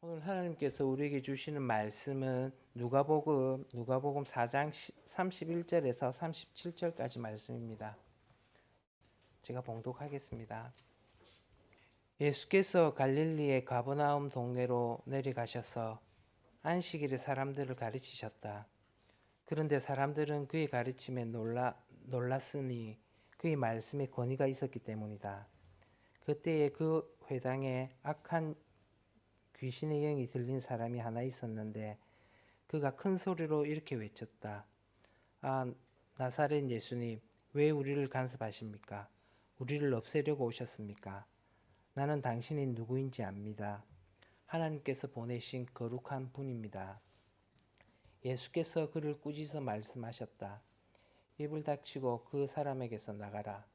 오늘 하나님께서 우리에게 주시는 말씀은 누가복음 4장 31절에서 37절까지 말씀입니다. 제가 봉독하겠습니다. 예수께서 갈릴리의 가버나움 동네로 내려가셔서 안식일에 사람들을 가르치셨다. 그런데 사람들은 그의 가르침에 놀랐으니 그의 말씀에 권위가 있었기 때문이다. 그때에 그 회당에 악한 귀신의 영이 들린 사람이 하나 있었는데 그가 큰 소리로 이렇게 외쳤다. 아, 나사렛 예수님, 왜 우리를 간섭하십니까? 우리를 없애려고 오셨습니까? 나는 당신이 누구인지 압니다. 하나님께서 보내신 거룩한 분입니다. 예수께서 그를 꾸짖어 말씀하셨다. 입을 닥치고 그 사람에게서 나가라.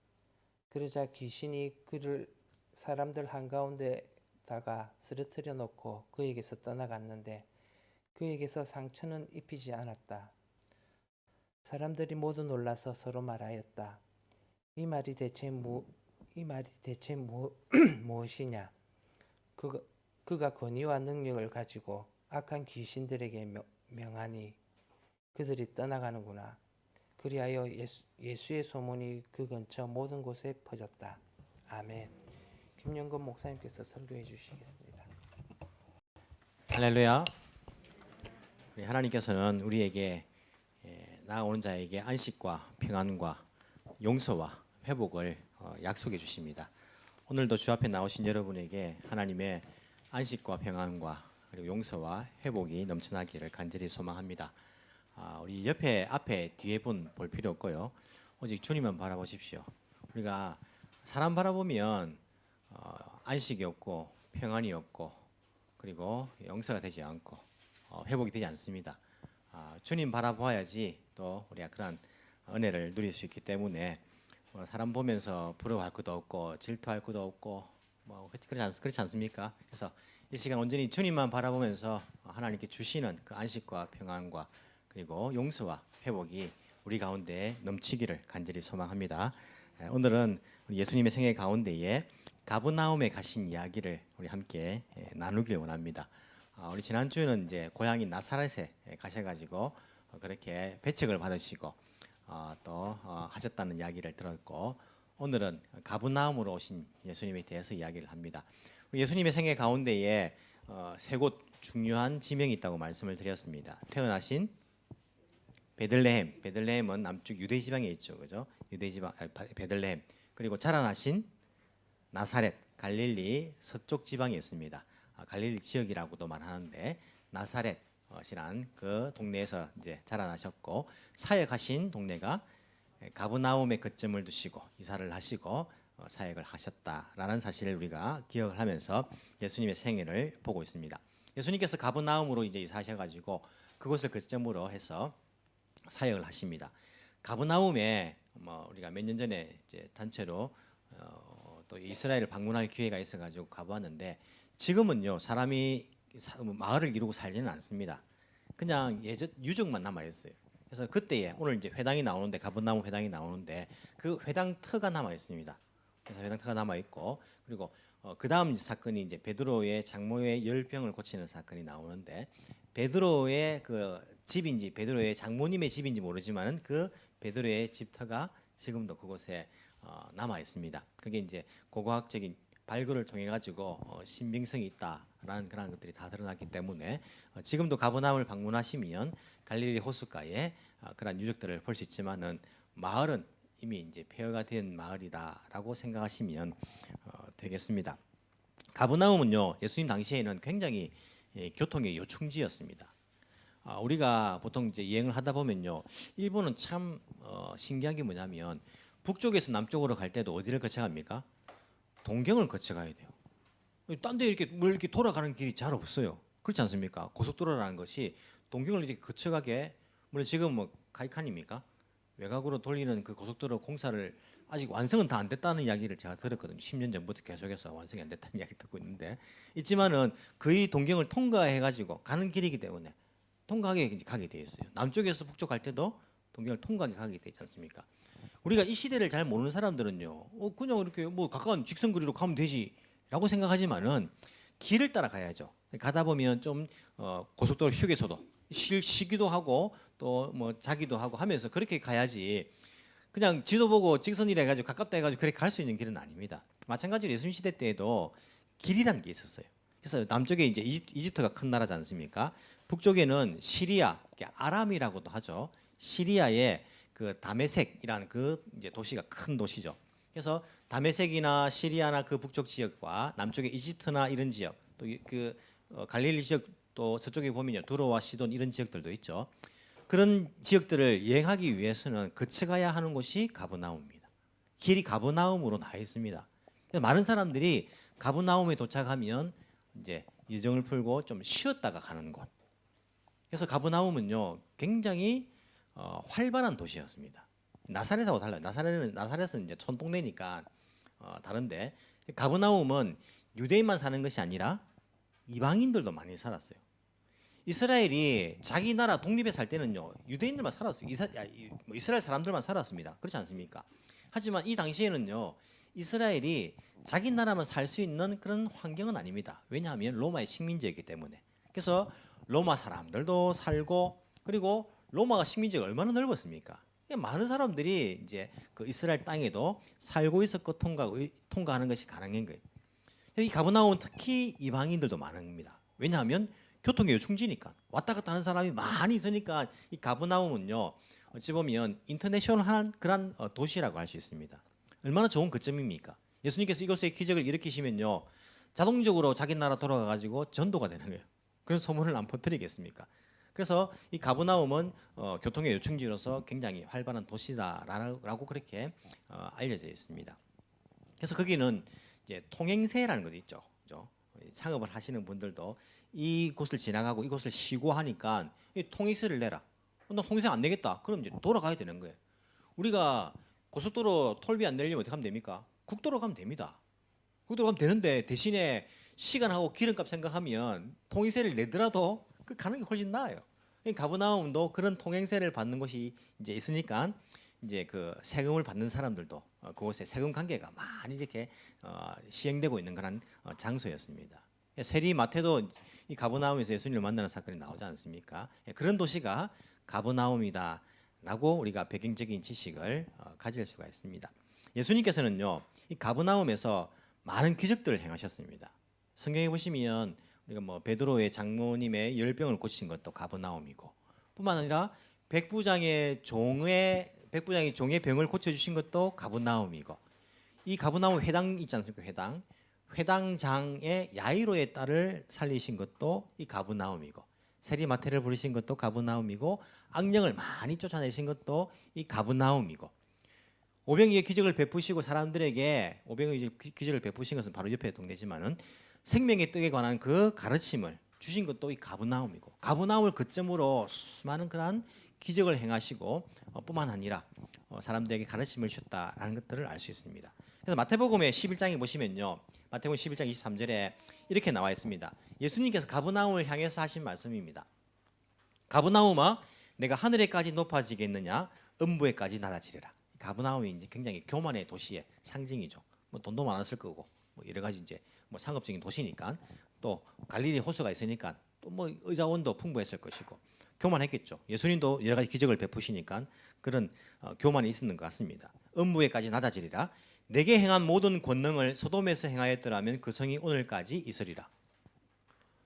그러자 귀신이 그를 사람들 한가운데다가 쓰러뜨려 놓고 그에게서 떠나갔는데 그에게서 상처는 입히지 않았다. 사람들이 모두 놀라서 서로 말하였다. 이 말이 대체 무엇이냐? 그가 권위와 능력을 가지고 악한 귀신들에게 명하니 그들이 떠나가는구나. 그리하여 예수의 소문이 그 근처 모든 곳에 퍼졌다. 아멘. 김영건 목사님께서 설교해 주시겠습니다. 할렐루야. 하나님께서는 우리에게 나아오는 자에게 안식과 평안과 용서와 회복을 약속해 주십니다. 오늘도 주 앞에 나오신 여러분에게 하나님의 안식과 평안과 그리고 용서와 회복이 넘쳐나기를 간절히 소망합니다. 우리 앞에 뒤에 분 볼 필요 없고요. 오직 주님만 바라보십시오. 우리가 사람 바라보면 안식이 없고 평안이 없고 그리고 용서가 되지 않고 회복이 되지 않습니다. 주님 바라보아야지 또 우리가 그런 은혜를 누릴 수 있기 때문에 사람 보면서 부러워할 것도 없고 질투할 것도 없고 그렇지 않습니까? 그래서 이 시간 온전히 주님만 바라보면서 하나님께 주시는 그 안식과 평안과 그리고 용서와 회복이 우리 가운데 넘치기를 간절히 소망합니다. 오늘은 우리 예수님의 생애 가운데에 가버나움에 가신 이야기를 우리 함께 나누길 원합니다. 우리 지난주에는 이제 고향인 나사렛에 가셔가지고 그렇게 배척을 받으시고 또 하셨다는 이야기를 들었고, 오늘은 가버나움으로 오신 예수님에 대해서 이야기를 합니다. 예수님의 생애 가운데에 세 곳 중요한 지명이 있다고 말씀을 드렸습니다. 태어나신 베들레헴은 남쪽 유대 지방에 있죠, 그죠? 유대 지방 베들레헴. 그리고 자라나신 나사렛, 갈릴리 서쪽 지방에 있습니다. 갈릴리 지역이라고도 말하는데 나사렛이란 그 동네에서 이제 자라나셨고, 사역하신 동네가 가버나움에 거점을 두시고 이사를 하시고 사역을 하셨다라는 사실을 우리가 기억을 하면서 예수님의 생애를 보고 있습니다. 예수님께서 가버나움으로 이제 이사하셔가지고 그곳을 거점으로 해서 사역을 하십니다. 가버나움에 우리가 몇 년 전에 이제 단체로 또 이스라엘을 방문할 기회가 있어가지고 가보았는데, 지금은요 사람이 마을을 이루고 살지는 않습니다. 그냥 유적만 남아 있어요. 그래서 그때에 오늘 이제 회당이 나오는데, 가버나움 회당이 나오는데 그 회당 터가 남아 있습니다. 그래서 회당 터가 남아 있고, 그리고 그 다음 사건이 이제 베드로의 장모의 열병을 고치는 사건이 나오는데, 베드로의 그 집인지 베드로의 장모님의 집인지 모르지만은 그 베드로의 집터가 지금도 그곳에 남아 있습니다. 그게 이제 고고학적인 발굴을 통해 가지고 신빙성이 있다라는 그런 것들이 다 드러났기 때문에 지금도 가버나움을 방문하시면 갈릴리 호숫가에 그런 유적들을 볼 수 있지만은 마을은 이미 이제 폐허가 된 마을이다라고 생각하시면 되겠습니다. 가버나움은요 예수님 당시에는 굉장히 교통의 요충지였습니다. 우리가 보통 이제 여행을 하다 보면요, 일본은 참 신기한 게 뭐냐면 북쪽에서 남쪽으로 갈 때도 어디를 거쳐갑니까? 동경을 거쳐가야 돼요. 딴 데 이렇게 돌아가는 길이 잘 없어요. 그렇지 않습니까? 고속도로라는 것이 동경을 이렇게 거쳐가게, 물론 지금 뭐 가이칸입니까? 외곽으로 돌리는 그 고속도로 공사를 아직 완성은 다 안 됐다는 이야기를 제가 들었거든요. 10년 전부터 계속해서 완성이 안 됐다는 이야기 듣고 있는데, 있지만은 거의 동경을 통과해가지고 가는 길이기 때문에 통과하게 가게 돼 있어요. 남쪽에서 북쪽 갈 때도 동경을 통과하게 가게 돼 있지 않습니까? 우리가 이 시대를 잘 모르는 사람들은요, 그냥 이렇게 뭐 가까운 직선거리로 가면 되지라고 생각하지만은 길을 따라 가야죠. 가다 보면 좀 고속도로 휴게소도 쉬기도 하고 또 뭐 자기도 하고 하면서 그렇게 가야지. 그냥 지도 보고 직선이라 해가지고 가깝다 해가지고 그렇게 갈 수 있는 길은 아닙니다. 마찬가지로 예수님 시대 때에도 길이라는 게 있었어요. 그래서 남쪽에 이제 이집트가 큰 나라지 않습니까? 북쪽에는 시리아, 아람이라고도 하죠. 시리아의 그 다메섹이라는 그 이제 도시가 큰 도시죠. 그래서 다메섹이나 시리아나 그 북쪽 지역과 남쪽의 이집트나 이런 지역, 또 그 갈릴리 지역 또 저쪽에 보면요 두로와 시돈 이런 지역들도 있죠. 그런 지역들을 여행하기 위해서는 거쳐가야 하는 곳이 가브나움입니다. 길이 가브나움으로 나 있습니다. 그래서 많은 사람들이 가브나움에 도착하면 이제 여정을 풀고 좀 쉬었다가 가는 곳. 그래서 가브나움은요 굉장히 활발한 도시였습니다. 나사렛하고 달라요. 나사렛은 이제 촌동네니까 다른데 가브나움은 유대인만 사는 것이 아니라 이방인들도 많이 살았어요. 이스라엘이 자기 나라 독립에 살 때는요 유대인들만 살았어요. 이스라엘 사람들만 살았습니다. 그렇지 않습니까? 하지만 이 당시에는요 이스라엘이 자기 나라만 살 수 있는 그런 환경은 아닙니다. 왜냐하면 로마의 식민지였기 때문에. 그래서 로마 사람들도 살고 그리고 로마가 식민지가 얼마나 넓었습니까? 많은 사람들이 이제 그 이스라엘 땅에도 살고 있었고 통과하는 것이 가능한 거예요. 이 가브나움은 특히 이방인들도 많습니다. 왜냐하면 교통의 요충지니까 왔다 갔다 하는 사람이 많이 있으니까 이 가브나움은요 어찌 보면 인터내셔널한 그런 도시라고 할 수 있습니다. 얼마나 좋은 거점입니까? 예수님께서 이곳에 기적을 일으키시면요 자동적으로 자기 나라 돌아가 가지고 전도가 되는 거예요. 그런 소문을 안 퍼뜨리겠습니까? 그래서 이 가브나움은 교통의 요충지로서 굉장히 활발한 도시다라고 그렇게 알려져 있습니다. 그래서 거기는 이제 통행세라는 것도 있죠. 그죠? 상업을 하시는 분들도 이곳을 지나가고 이곳을 쉬고 하니까 이 통행세를 내라. 나 통행세 안 내겠다. 그럼 이제 돌아가야 되는 거예요. 우리가 고속도로 톨비 안 내려면 어떻게 하면 됩니까? 국도로 가면 됩니다. 국도로 가면 되는데 대신에 시간하고 기름값 생각하면 통행세를 내더라도 그 가는 게 훨씬 나아요. 가브나움도 그런 통행세를 받는 곳이 이제 있으니까 이제 그 세금을 받는 사람들도 그곳에 세금 관계가 많이 이렇게 시행되고 있는 그런 장소였습니다. 세리 마태도 이 가브나움에서 예수님을 만나는 사건이 나오지 않습니까? 그런 도시가 가브나움이다라고 우리가 배경적인 지식을 가질 수가 있습니다. 예수님께서는요 이 가브나움에서 많은 기적들을 행하셨습니다. 성경에 보시면 우리가 뭐 베드로의 장모님의 열병을 고치신 것도 가브나움이고, 뿐만 아니라 백부장이 종의 병을 고쳐주신 것도 가브나움이고, 이 가브나움 회당 있지 않습니까? 회당장의 야이로의 딸을 살리신 것도 이 가브나움이고, 세리마태를 부르신 것도 가브나움이고, 악령을 많이 쫓아내신 것도 이 가브나움이고, 오병이의 기적을 베푸시고 사람들에게 오병이의 기적을 베푸신 것은 바로 옆에 동네지만은 생명의 떡에 관한 그 가르침을 주신 것도 이 가브나움이고, 가브나움을 거점으로 수많은 그러한 기적을 행하시고 뿐만 아니라 사람들에게 가르침을 주셨다라는 것들을 알 수 있습니다. 그래서 마태복음의 11장에 보시면요, 마태복음 11장 23절에 이렇게 나와 있습니다. 예수님께서 가브나움을 향해서 하신 말씀입니다. 가브나움아, 내가 하늘에까지 높아지겠느냐? 음부에까지 낮아지리라. 가브나움이 이제 굉장히 교만의 도시의 상징이죠. 뭐 돈도 많았을 거고, 뭐 여러 가지 이제 뭐 상업적인 도시니까, 또 갈릴리 호수가 있으니까 또 뭐 의자원도 풍부했을 것이고 교만했겠죠. 예수님도 여러 가지 기적을 베푸시니까 그런 교만이 있었는 것 같습니다. 음부에까지 낮아지리라. 내게 행한 모든 권능을 소돔에서 행하였더라면 그 성이 오늘까지 있으리라.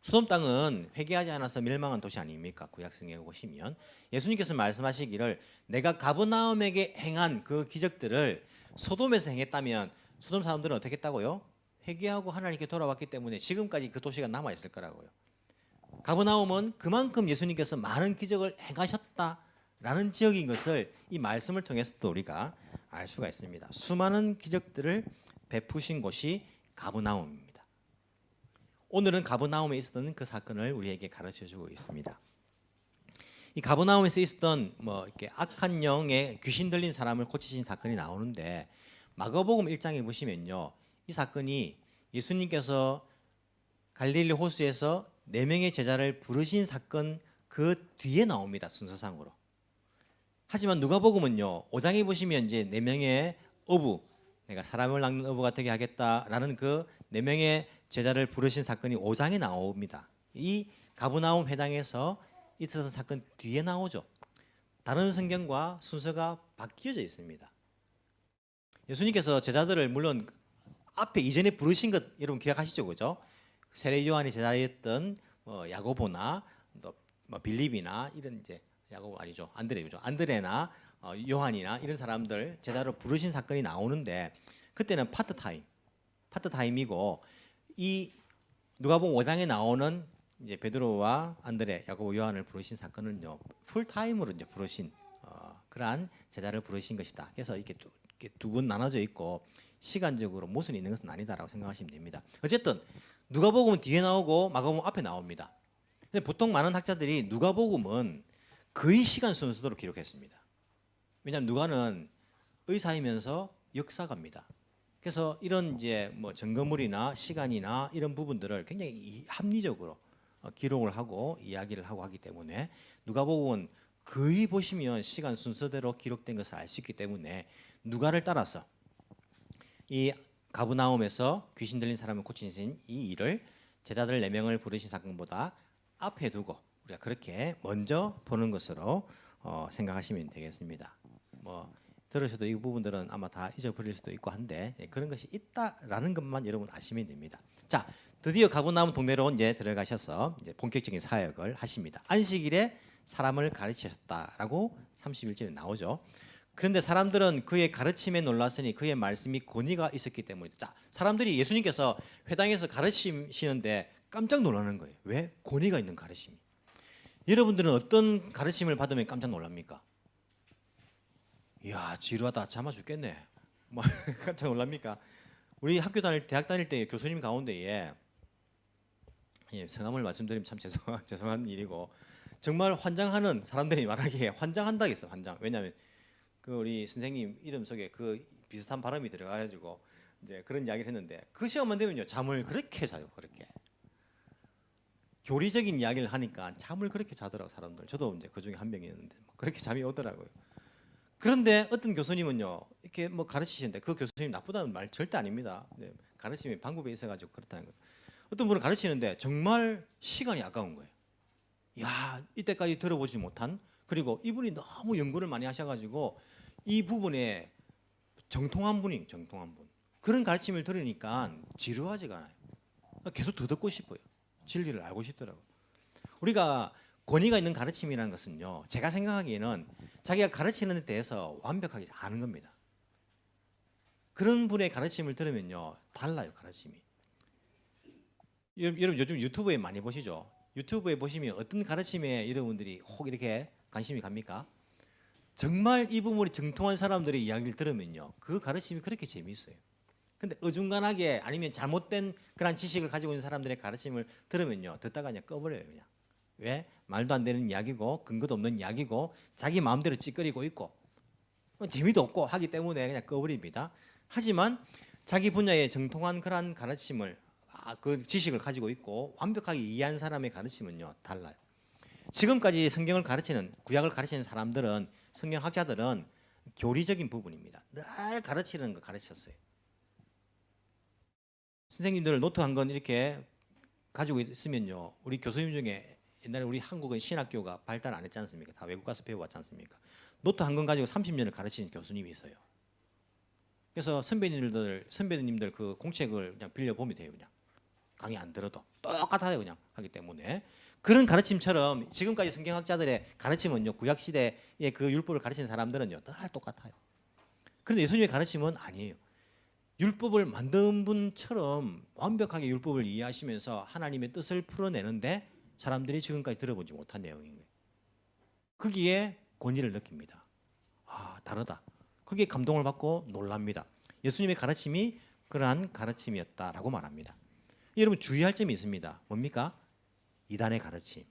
소돔 땅은 회개하지 않아서 멸망한 도시 아닙니까? 구약성경에 보시면 예수님께서 말씀하시기를 내가 가브나움에게 행한 그 기적들을 소돔에서 행했다면 소돔 사람들은 어떻게 했다고요? 회개하고 하나님께 돌아왔기 때문에 지금까지 그 도시가 남아 있을 거라고요. 가브나움은 그만큼 예수님께서 많은 기적을 행하셨다라는 지역인 것을 이 말씀을 통해서도 우리가 알 수가 있습니다. 수많은 기적들을 베푸신 곳이 가브나움입니다. 오늘은 가브나움에 있었던 그 사건을 우리에게 가르쳐주고 있습니다. 이 가브나움에서 있었던 뭐 이렇게 악한 영에 귀신 들린 사람을 고치신 사건이 나오는데, 마가복음 1장에 보시면요, 이 사건이 예수님께서 갈릴리 호수에서 4명의 제자를 부르신 사건 그 뒤에 나옵니다, 순서상으로. 하지만 누가복음은요, 5장에 보시면 이제 4명의 어부, 내가 사람을 낚는 어부가 되게 하겠다라는 그 4명의 제자를 부르신 사건이 5장에 나옵니다. 이 가브나움 회당에서 있었던 사건 뒤에 나오죠. 다른 성경과 순서가 바뀌어져 있습니다. 예수님께서 제자들을 물론 앞에 이전에 부르신 것 여러분 기억하시죠, 그죠? 세례 요한이 제자였던 야고보나 또 빌립이나 이런 이제 야고보 아니죠, 안드레죠. 안드레나 요한이나 이런 사람들 제자로 부르신 사건이 나오는데 그때는 파트타임이고 이 누가복음 5장에 나오는 이제 베드로와 안드레, 야고보, 요한을 부르신 사건은요 풀타임으로 이제 부르신 그러한 제자를 부르신 것이다. 그래서 이렇게 두 분 나눠져 있고 시간적으로 모순이 있는 것은 아니다라고 생각하시면 됩니다. 어쨌든 누가복음은 뒤에 나오고 마가복음은 앞에 나옵니다. 근데 보통 많은 학자들이 누가복음은 거의 시간 순서대로 기록했습니다. 왜냐하면 누가는 의사이면서 역사가입니다. 그래서 이런 이제 뭐 증거물이나 시간이나 이런 부분들을 굉장히 합리적으로 기록을 하고 이야기를 하고 하기 때문에 누가복음은 거의 보시면 시간 순서대로 기록된 것을 알 수 있기 때문에 누가를 따라서 이 가브나움에서 귀신 들린 사람을 고치신 이 일을 제자들 4명을 부르신 사건보다 앞에 두고 우리가 그렇게 먼저 보는 것으로 생각하시면 되겠습니다. 뭐 들으셔도 이 부분들은 아마 다 잊어버릴 수도 있고 한데 그런 것이 있다라는 것만 여러분 아시면 됩니다. 자, 드디어 가브나움 동네로 이제 들어가셔서 이제 본격적인 사역을 하십니다. 안식일에 사람을 가르치셨다라고 31절에 나오죠. 그런데 사람들은 그의 가르침에 놀랐으니 그의 말씀이 권위가 있었기 때문이다. 자, 사람들이 예수님께서 회당에서 가르치시는데 깜짝 놀라는 거예요. 왜? 권위가 있는 가르침이. 여러분들은 어떤 가르침을 받으면 깜짝 놀랍니까? 이야, 지루하다, 참아 죽겠네. 뭐 깜짝 놀랍니까? 우리 학교 다닐 대학 다닐 때 교수님 가운데에 성함을 말씀드리면 참 죄송한 일이고 정말 환장하는 사람들이 말하기에 환장한다겠어, 환장. 왜냐하면 그 우리 선생님 이름 속에 그 비슷한 발음이 들어가가지고 이제 그런 이야기를 했는데 그 시간만 되면요 잠을 그렇게 자요, 그렇게. 교리적인 이야기를 하니까 잠을 그렇게 자더라고 사람들. 저도 이제 그 중에 한 명이었는데 그렇게 잠이 오더라고요. 그런데 어떤 교수님은요 이렇게 뭐 가르치시는데 그 교수님 나쁘다는 말 절대 아닙니다. 가르침의 방법에 있어가지고 그렇다는 거예요. 어떤 분을 가르치는데 정말 시간이 아까운 거예요. 야, 이때까지 들어보지 못한, 그리고 이분이 너무 연구를 많이 하셔가지고 이 부분에 정통한 분. 그런 가르침을 들으니까 지루하지가 않아요. 계속 더 듣고 싶어요. 진리를 알고 싶더라고요. 우리가 권위가 있는 가르침이라는 것은요, 제가 생각하기에는 자기가 가르치는 데 대해서 완벽하게 아는 겁니다. 그런 분의 가르침을 들으면요, 달라요, 가르침이. 여러분 요즘 유튜브에 많이 보시죠? 유튜브에 보시면 어떤 가르침에 여러분들이 혹 이렇게 관심이 갑니까? 정말 이 부분이 정통한 사람들의 이야기를 들으면요, 그 가르침이 그렇게 재미있어요. 근데 어중간하게 아니면 잘못된 그런 지식을 가지고 있는 사람들의 가르침을 들으면요, 듣다가 그냥 꺼버려요, 그냥. 왜? 말도 안 되는 이야기고 근거도 없는 이야기고 자기 마음대로 찌꺼리고 있고 재미도 없고 하기 때문에 그냥 꺼버립니다. 하지만 자기 분야의 정통한 그런 가르침을 그 지식을 가지고 있고 완벽하게 이해한 사람의 가르침은요 달라요. 지금까지 성경을 가르치는 구약을 가르치는 사람들은 성경학자들은 교리적인 부분입니다. 늘 가르치는 거 가르쳤어요. 선생님들 노트 한 건 이렇게 가지고 있으면요, 우리 교수님 중에 옛날에 우리 한국은 신학교가 발달 안 했지 않습니까? 다 외국 가서 배워왔지 않습니까? 노트 한 권 가지고 30년을 가르치는 교수님이 있어요. 그래서 선배님들 그 공책을 그냥 빌려보면 돼요. 그냥 강의 안 들어도 똑같아요, 그냥 하기 때문에. 그런 가르침처럼 지금까지 성경학자들의 가르침은요, 구약 시대의 그 율법을 가르치는 사람들은요 늘 똑같아요. 그런데 예수님의 가르침은 아니에요. 율법을 만든 분처럼 완벽하게 율법을 이해하시면서 하나님의 뜻을 풀어내는데 사람들이 지금까지 들어보지 못한 내용인 거예요. 거기에 권위를 느낍니다. 아, 다르다. 거기에 감동을 받고 놀랍니다. 예수님의 가르침이 그러한 가르침이었다라고 말합니다. 여러분 주의할 점이 있습니다. 뭡니까? 이단의 가르침.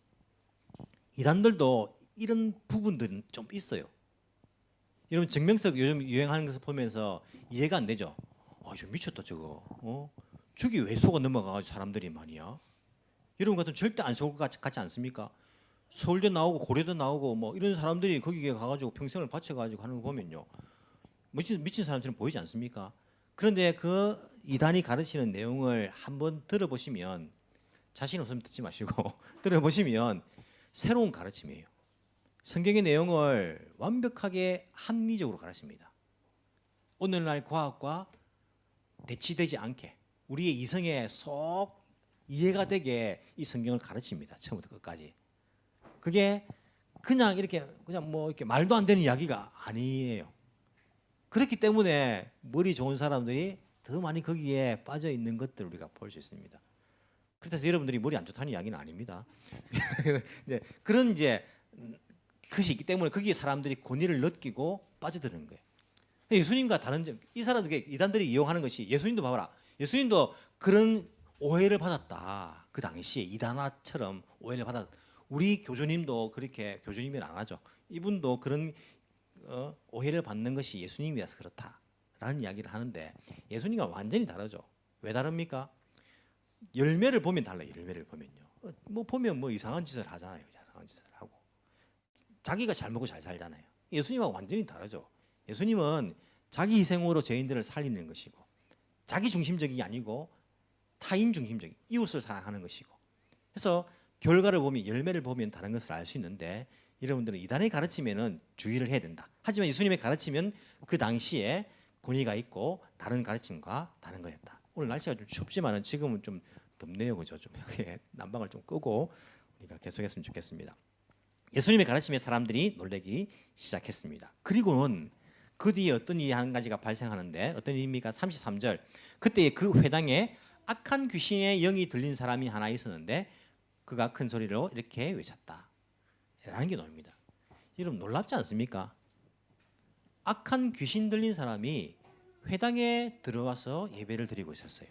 이단들도 이런 부분들은 좀 있어요. 여러분 정명석 요즘 유행하는 것을 보면서 이해가 안 되죠? 저 미쳤다 저거. 저기 왜 속아 넘어가가지고 사람들이 말이야. 여러분 같으면 절대 안 속을 것 같지 않습니까? 서울대 나오고 고려대 나오고 뭐 이런 사람들이 거기에 가가지고 평생을 바쳐가지고 하는 거 보면요, 미친 사람처럼 보이지 않습니까? 그런데 그 이단이 가르치는 내용을 한번 들어보시면 자신 없으면 듣지 마시고 들어보시면 새로운 가르침이에요. 성경의 내용을 완벽하게 합리적으로 가르칩니다. 오늘날 과학과 대치되지 않게 우리의 이성에 쏙 이해가 되게 이 성경을 가르칩니다. 처음부터 끝까지. 그게 그냥 뭐 이렇게 말도 안 되는 이야기가 아니에요. 그렇기 때문에 머리 좋은 사람들이 더 많이 거기에 빠져 있는 것들을 우리가 볼 수 있습니다. 그래서 여러분들이 머리 안 좋다는 이야기는 아닙니다. 이제 그런 것이 있기 때문에 거기에 사람들이 권위를 느끼고 빠져드는 거예요. 예수님과 다른 점, 이 사람들이 이단들이 이용하는 것이 예수님도 봐봐라. 예수님도 그런 오해를 받았다. 그 당시에 이단아처럼 오해를 받았다. 우리 교주님도 그렇게 교주님은 안 하죠. 이분도 그런 오해를 받는 것이 예수님이라서 그렇다라는 이야기를 하는데 예수님과 완전히 다르죠. 왜 다릅니까? 열매를 보면 달라요. 열매를 보면요. 뭐 보면 뭐 이상한 짓을 하잖아요. 이상한 짓을 하고 자기가 잘 먹고 잘 살잖아요. 예수님하고 완전히 다르죠. 예수님은 자기 희생으로 죄인들을 살리는 것이고 자기 중심적이 아니고 타인 중심적인 이웃을 사랑하는 것이고 그래서 결과를 보면 열매를 보면 다른 것을 알 수 있는데 여러분들은 이단의 가르침에는 주의를 해야 된다. 하지만 예수님의 가르침은 그 당시에 권위가 있고 다른 가르침과 다른 거였다. 오늘 날씨가 좀 춥지만은 지금은 좀 덥네요, 그죠? 좀 난방을 좀 끄고 우리가 계속했으면 좋겠습니다. 예수님의 가르침에 사람들이 놀라기 시작했습니다. 그리고는 그 뒤에 어떤 일이 한 가지가 발생하는데 어떤 일입니까? 33절. 그때 그 회당에 악한 귀신의 영이 들린 사람이 하나 있었는데 그가 큰 소리로 이렇게 외쳤다. 라는 게 나옵니다. 여러분 놀랍지 않습니까? 악한 귀신 들린 사람이 회당에 들어와서 예배를 드리고 있었어요.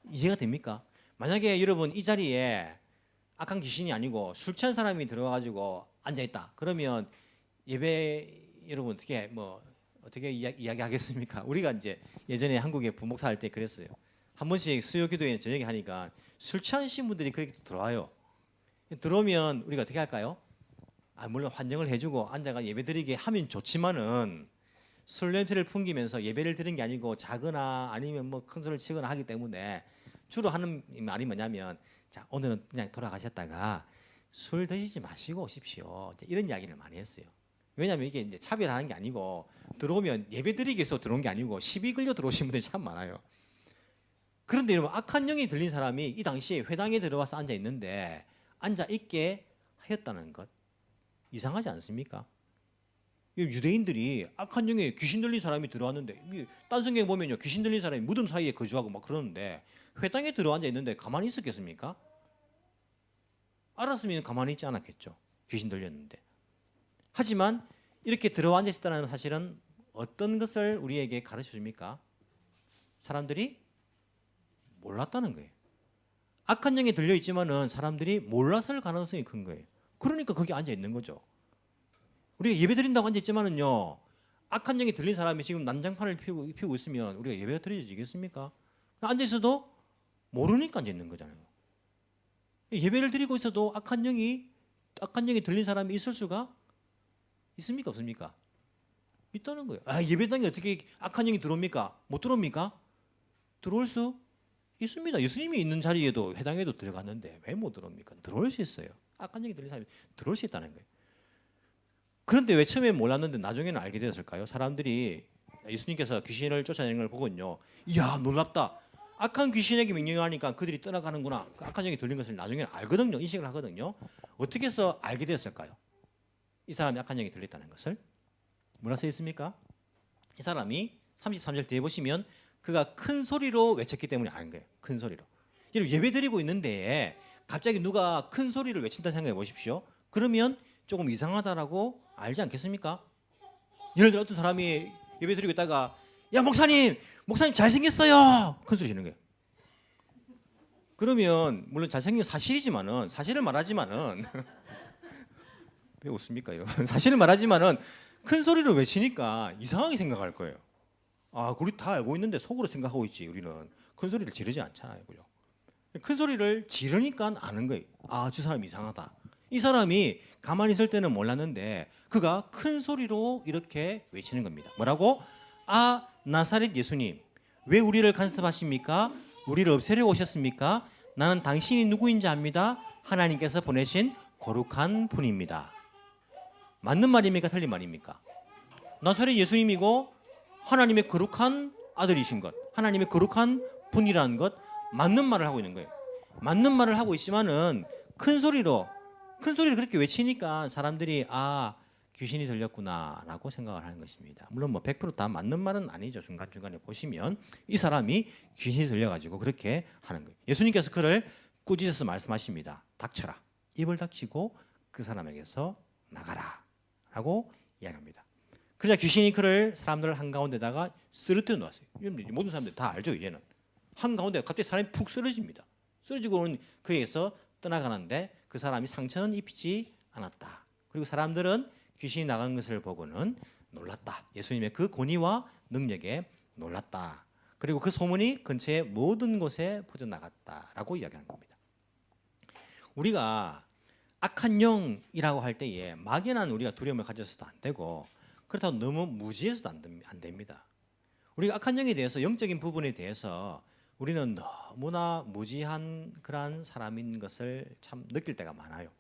이해가 됩니까? 만약에 여러분 이 자리에 악한 귀신이 아니고 술 취한 사람이 들어와가지고 앉아 있다. 그러면 예배 여러분 어떻게 이야기하겠습니까? 우리가 이제 예전에 한국에 부목사 할 때 그랬어요. 한 번씩 수요 기도회 저녁에 하니까 술 취하신 분들이 그렇게 들어와요. 들어오면 우리가 어떻게 할까요? 물론 환영을 해주고 앉아가 예배드리게 하면 좋지만은 술 냄새를 풍기면서 예배를 드리는 게 아니고 자거나 아니면 뭐 큰 소리를 치거나 하기 때문에 주로 하는 말이 뭐냐면 자 오늘은 그냥 돌아가셨다가 술 드시지 마시고 오십시오. 이런 이야기를 많이 했어요. 왜냐하면 이게 이제 차별하는 게 아니고 들어오면 예배드리기 위해서 들어온 게 아니고 시비 걸려 들어오신 분들이 참 많아요. 그런데 여러분 악한 영이 들린 사람이 이 당시에 회당에 들어와서 앉아 있는데 앉아 있게 하였다는 것 이상하지 않습니까? 유대인들이 악한 영에 귀신 들린 사람이 들어왔는데 딴 성경 보면요 귀신 들린 사람이 무덤 사이에 거주하고 막 그러는데 회당에 들어앉아 있는데 가만히 있었겠습니까? 알았으면 가만히 있지 않았겠죠. 귀신 들렸는데. 하지만 이렇게 들어앉아 있었다는 사실은 어떤 것을 우리에게 가르쳐 줍니까? 사람들이 몰랐다는 거예요. 악한 영에 들려 있지만은 사람들이 몰랐을 가능성이 큰 거예요. 그러니까 거기 앉아 있는 거죠. 우리가 예배 드린다고 앉아 있지만은요, 악한 영이 들린 사람이 지금 난장판을 피우고 있으면 우리가 예배가 드려지겠습니까? 앉아 있어도 모르니까 앉아 있는 거잖아요. 예배를 드리고 있어도 악한 영이 들린 사람이 있을 수가 있습니까? 없습니까? 있다는 거예요. 예배당에 어떻게 악한 영이 들어옵니까? 못 들어옵니까? 들어올 수 있습니다. 예수님이 있는 자리에도 회당에도 들어갔는데 왜 못 들어옵니까? 들어올 수 있어요. 악한 영이 들린 사람이 들어올 수 있다는 거예요. 그런데 왜 처음에 몰랐는데 나중에는 알게 되었을까요? 사람들이 예수님께서 귀신을 쫓아내는 걸 보고요. 이야 놀랍다. 악한 귀신에게 명령하니까 그들이 떠나가는구나. 그 악한 영이 들린 것을 나중에는 알거든요. 인식을 하거든요. 어떻게 해서 알게 되었을까요? 이 사람이 악한 영이 들렸다는 것을. 뭐라 써 있습니까? 이 사람이 33절 뒤에 보시면 그가 큰 소리로 외쳤기 때문에 아는 거예요. 큰 소리로. 여러분 예배 드리고 있는데 갑자기 누가 큰 소리를 외친다 생각해 보십시오. 그러면 조금 이상하다라고 알지 않겠습니까? 예를 들어 어떤 사람이 예배 드리고 있다가 야 목사님 잘생겼어요. 큰 소리 지르는 거예요. 그러면 물론 잘생긴 게 사실이지만은 사실을 말하지만은 왜 웃습니까 여러분? 사실을 말하지만은 큰 소리로 외치니까 이상하게 생각할 거예요. 우리 다 알고 있는데 속으로 생각하고 있지. 우리는 큰 소리를 지르지 않잖아요, 그죠? 큰 소리를 지르니까 아는 거예요. 저 사람 이상하다. 이 사람이 가만히 있을 때는 몰랐는데 그가 큰 소리로 이렇게 외치는 겁니다. 뭐라고? 나사렛 예수님, 왜 우리를 간섭하십니까? 우리를 없애려고 오셨습니까? 나는 당신이 누구인지 압니다. 하나님께서 보내신 거룩한 분입니다. 맞는 말입니까? 틀린 말입니까? 나사렛 예수님이고 하나님의 거룩한 아들이신 것, 하나님의 거룩한 분이라는 것, 맞는 말을 하고 있는 거예요. 맞는 말을 하고 있지만은 큰 소리로 그렇게 외치니까 사람들이 귀신이 들렸구나라고 생각을 하는 것입니다. 물론 뭐 100%다 맞는 말은 아니죠. 중간중간에 보시면 이 사람이 귀신이 들려가지고 그렇게 하는 거예요. 예수님께서 그를 꾸짖어서 말씀하십니다. 닥쳐라. 입을 닥치고 그 사람에게서 나가라 라고 이야기합니다. 그러자 귀신이 그를 사람들 한가운데다가 쓰러뜨려 놓았어요. 모든 사람들 다 알죠. 이제는 한가운데 갑자기 사람이 푹 쓰러집니다. 쓰러지고는 그에게서 떠나가는데 그 사람이 상처는 입히지 않았다. 그리고 사람들은 귀신이 나간 것을 보고는 놀랐다. 예수님의 그 권위와 능력에 놀랐다. 그리고 그 소문이 근처의 모든 곳에 퍼져나갔다라고 이야기하는 겁니다. 우리가 악한 영이라고 할 때에 막연한 우리가 두려움을 가져서도 안 되고 그렇다고 너무 무지해서도 안 됩니다. 우리가 악한 영에 대해서 영적인 부분에 대해서 우리는 너무나 무지한 그러한 사람인 것을 참 느낄 때가 많아요.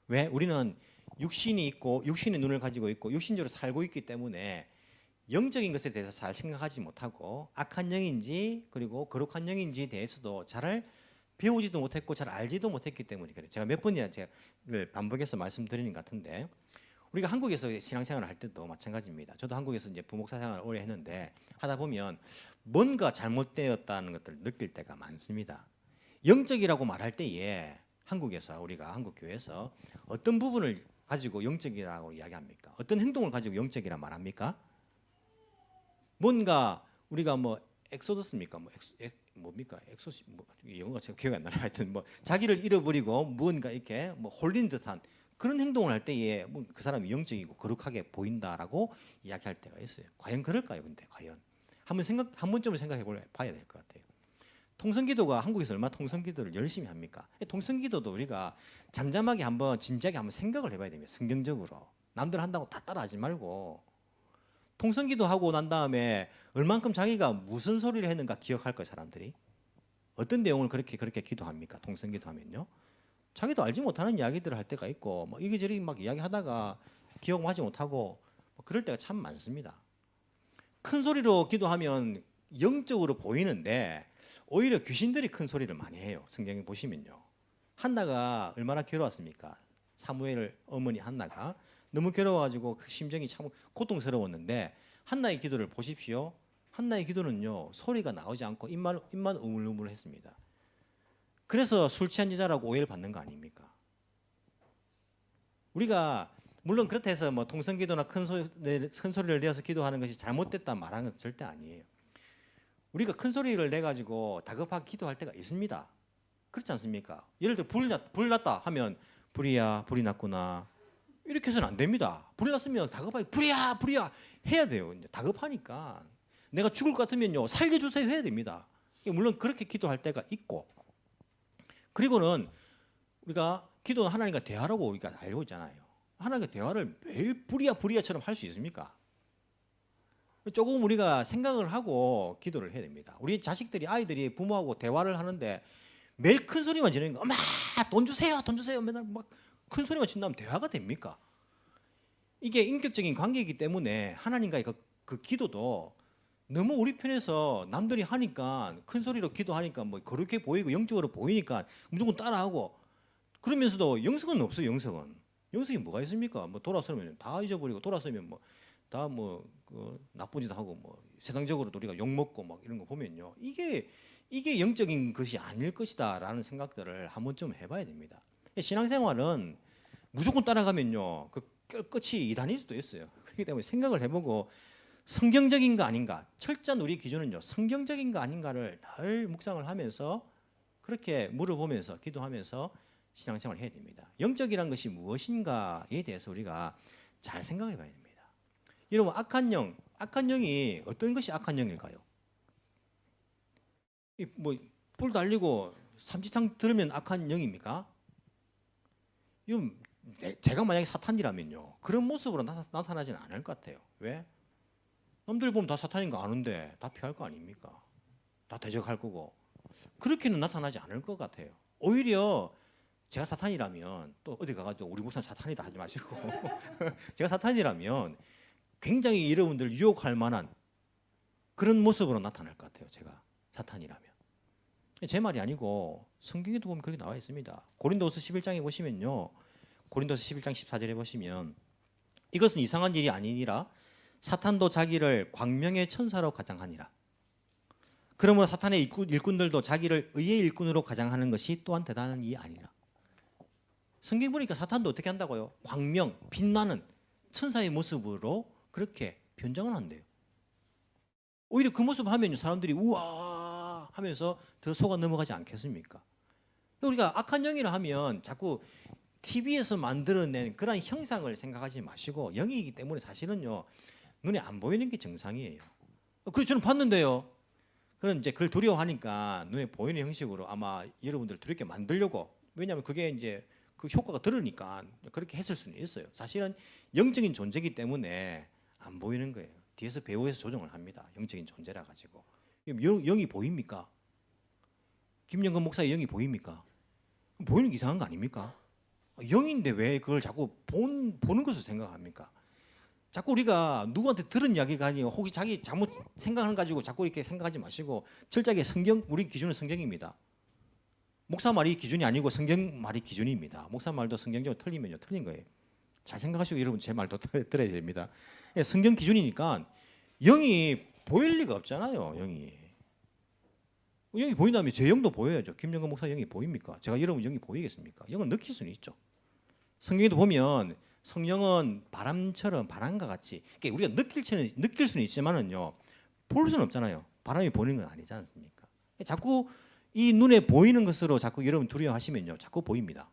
왜? 우리는 육신이 있고 육신의 눈을 가지고 있고 육신적으로 살고 있기 때문에 영적인 것에 대해서 잘 생각하지 못하고 악한 영인지 그리고 거룩한 영인지에 대해서도 잘 배우지도 못했고 잘 알지도 못했기 때문에 그래요. 제가 몇 번이나 제가 반복해서 말씀드리는 것 같은데 우리가 한국에서 신앙생활을 할 때도 마찬가지입니다. 저도 한국에서 이제 부목사 생활을 오래 했는데 하다 보면 뭔가 잘못되었다는 것들을 느낄 때가 많습니다. 영적이라고 말할 때에 한국에서 우리가 한국 교회에서 어떤 부분을 가지고 영적이라고 이야기합니까? 어떤 행동을 가지고 영적이라 말합니까? 뭔가 우리가 뭐 엑소더스입니까? 뭡니까? 엑소시 영어가 제가 기억이 안 나요. 하여튼 뭐 자기를 잃어버리고 뭔가 이렇게 뭐 홀린 듯한 그런 행동을 할 때에 뭐 그 사람이 영적이고 거룩하게 보인다라고 이야기할 때가 있어요. 과연 그럴까요? 근데 과연 한 번쯤은 생각해 봐야 될 것 같아요. 통성기도가 한국에서 얼마나 통성기도를 열심히 합니까? 통성기도도 우리가 잠잠하게 한번 진지하게 한번 생각을 해봐야 됩니다. 성경적으로 남들 한다고 다 따라하지 말고 통성기도 하고 난 다음에 얼만큼 자기가 무슨 소리를 했는가 기억할 거예요. 사람들이 어떤 내용을 그렇게 기도합니까? 통성기도 하면요. 자기도 알지 못하는 이야기들을 할 때가 있고 뭐 이리저리 막 이야기하다가 기억하지 못하고 뭐 그럴 때가 참 많습니다. 큰 소리로 기도하면 영적으로 보이는데 오히려 귀신들이 큰 소리를 많이 해요. 성경에 보시면요. 한나가 얼마나 괴로웠습니까? 사무엘 어머니 한나가 너무 괴로워가지고 그 심정이 참 고통스러웠는데 한나의 기도를 보십시오. 한나의 기도는요 소리가 나오지 않고 입만 우물우물했습니다. 그래서 술 취한 여자라고 오해를 받는 거 아닙니까? 우리가 물론 그렇다 해서 뭐 통성기도나 큰 소리를 내어서 기도하는 것이 잘못됐다 말하는 건 절대 아니에요. 우리가 큰 소리를 내가지고 다급하게 기도할 때가 있습니다. 그렇지 않습니까? 예를 들어 불 났다 하면 불이 났구나 이렇게 해서는 안 됩니다. 불이 났으면 다급하게 불이야 해야 돼요. 이제 다급하니까 내가 죽을 것 같으면요 살려주세요 해야 됩니다. 물론 그렇게 기도할 때가 있고 그리고는 우리가 기도는 하나님과 대화라고 우리가 알고 있잖아요. 하나님과 대화를 매일 불이야처럼 할 수 있습니까? 조금 우리가 생각을 하고 기도를 해야 됩니다. 우리 아이들이 부모하고 대화를 하는데 매일 큰 소리만 지르니까 엄마 돈 주세요 맨날 막 큰 소리만 친다면 대화가 됩니까? 이게 인격적인 관계이기 때문에 하나님과의 그 기도도 너무 우리 편에서 남들이 하니까 큰 소리로 기도하니까 뭐 그렇게 보이고 영적으로 보이니까 무조건 따라하고 그러면서도 영성은 없어요. 영성이 뭐가 있습니까? 뭐 돌아서면 다 잊어버리고 돌아서면 뭐 다 뭐 나쁜 짓 하고 뭐 세상적으로도 우리가 욕 먹고 막 이런 거 보면요 이게 영적인 것이 아닐 것이다라는 생각들을 한 번쯤 해봐야 됩니다. 신앙생활은 무조건 따라가면요 그 끝이 이단일 수도 있어요. 그렇기 때문에 생각을 해보고 성경적인가 아닌가 철저한 우리 기준은요 성경적인가 아닌가를 늘 묵상을 하면서 그렇게 물어보면서 기도하면서 신앙생활을 해야 됩니다. 영적이란 것이 무엇인가에 대해서 우리가 잘 생각해 봐야 됩니다. 여러분 악한 영이 어떤 것이 악한 영일까요? 뭐 불 달리고 삼지창 들으면 악한 영입니까? 이건 제가 만약에 사탄이라면요 그런 모습으로 나타나지는 않을 것 같아요. 왜? 남들 보면 다 사탄인 거 아는데 다 피할 거 아닙니까? 다 대적할 거고. 그렇게는 나타나지 않을 것 같아요. 오히려 제가 사탄이라면 또 어디 가가지고 우리 목사는 사탄이다 하지 마시고 제가 사탄이라면 굉장히 여러분들 유혹할 만한 그런 모습으로 나타날 것 같아요. 제가 사탄이라면. 제 말이 아니고 성경에도 보면 그렇게 나와 있습니다. 고린도서 11장에 보시면요. 고린도서 11장 14절에 보시면 이것은 이상한 일이 아니니라 사탄도 자기를 광명의 천사로 가장하니라. 그러므로 사탄의 일꾼들도 자기를 의의 일꾼으로 가장하는 것이 또한 대단한 일이 아니라. 성경 보니까 사탄도 어떻게 한다고요? 광명, 빛나는 천사의 모습으로 그렇게 변장을 한대요. 오히려 그 모습 하면 사람들이 우와 하면서 더 속아 넘어가지 않겠습니까? 우리가 악한 영이라 하면 자꾸 TV에서 만들어낸 그런 형상을 생각하지 마시고 영이기 때문에 사실은요 눈에 안 보이는 게 정상이에요. 그래서 저는 봤는데요. 그런 이제 그걸 두려워하니까 눈에 보이는 형식으로 아마 여러분들 두렵게 만들려고, 왜냐하면 그게 이제 그 효과가 들으니까 그렇게 했을 수는 있어요. 사실은 영적인 존재이기 때문에 안 보이는 거예요. 뒤에서 배우에서 조정을 합니다. 영적인 존재라 가지고. 영이 보입니까? 김영건 목사의 영이 보입니까? 보이는 게 이상한 거 아닙니까? 영인데 왜 그걸 자꾸 보는 것을 생각합니까? 자꾸 우리가 누구한테 들은 이야기가 아니고 혹시 자기 잘못 생각하는 가지고 자꾸 이렇게 생각하지 마시고 철저하게 성경, 우리 기준은 성경입니다. 목사 말이 기준이 아니고 성경 말이 기준입니다. 목사 말도 성경적으로 틀리면요 틀린 거예요. 잘 생각하시고 여러분 제 말도 들어야 됩니다. 성경 기준이니까 영이 보일 리가 없잖아요. 영이 보인다면 제 영도 보여야죠. 김영건 목사 영이 보입니까? 제가 여러분 영이 보이겠습니까? 영은 느낄 수는 있죠. 성경에도 보면 성령은 바람처럼, 바람과 같이, 그러니까 우리가 느낄 수는 있지만은요 볼 수는 없잖아요. 바람이 보이는 건 아니지 않습니까? 자꾸 이 눈에 보이는 것으로 자꾸 여러분 두려워하시면요 자꾸 보입니다.